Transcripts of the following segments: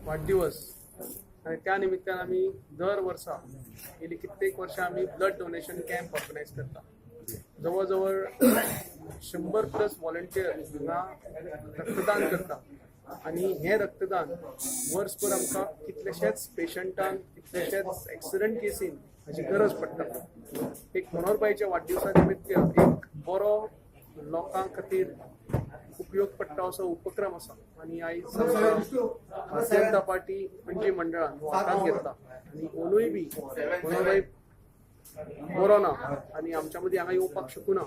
वाढदिवस आणि त्या निमित्तान आम्ही दर वर्सा गेली कित्येक वर्षा आम्ही ब्लड डोनेशन कॅम्प ऑर्गनायज करता. जवळजवळ 100+ व्हॉलंटियर हांगा रक्तदान करता आणि हे रक्तदान वर्सभर आमकां कितलेशेच पेशंटांक कितलेशेच एक्सिडंट केसीन हाची गरज पडटा. एक मनोहरबाईच्या वाडदिवसा निमित्त एक बरो लोकां खातीर उपयोग पडटा असो उपक्रम आसा आणि आयज भारतीय जनता पार्टी पणजी मंडळान हो हातांत घेतला आणि कोणूय बी मनोहरबाई बरो ना आणि आमच्या मदीं हांगा येवपाक शकूना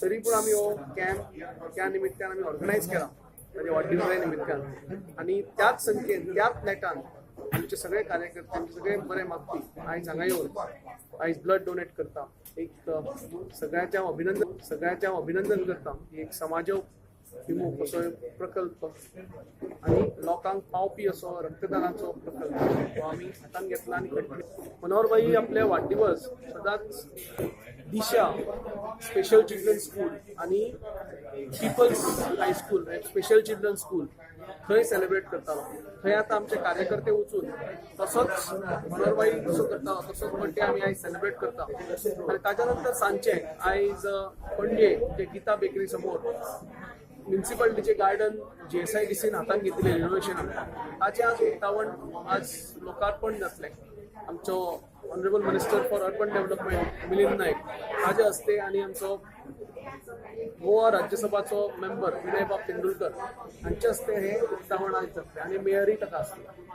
तरी पूण आमी हो कॅम्प त्या निमित्तान आमी ऑर्गनायज केला ताच्या वाडदिवसा निमित्तान. आणि त्याच संख्येन त्याच नेटान आमचे सगळे कार्यकर्ते आमचे सगळे बरे मागपी आयज हांगा येवन आयज ब्लड डोनेट करता. एक सगळ्यांचे अभिनंदन करता. एक समाजोभिमुख असो प्रकल्प आणि लोकांक पावपी असो रक्तदानाचो प्रकल्प हो आमी हातांत घेतला आणि मनोहरबाई आपले वाडदिवस सदांच दिशा स्पेशल चिल्ड्रन स्कूल आणि people's high school special children school थंय सेलिब्रेट करतालो. थंय आतां आमचे कार्यकर्ते वचून तसोच मनोहरबाई कसो करता तसोच बर्थडे आमी आयज सेलिब्रेट करता. आनी ताच्या नंतर सांजचे आयज पणजे जे गीता बेकरी समोर म्युनिसिपालिटीचे गार्डन GSIDCन हातांत घेतलें रिनोवेशन ताचें आज उक्तावण आज लोकार्पण जातलें. आमचो honourable minister for urban development Milind Naik हाजे हस्ते आणि आमचो गोवा राज्यसभाचो मेंबर विनय बाब तेंडुलकर हांचे हस्ते हे उक्तावण आज जातलें आणि मेयरय ताका आसतली.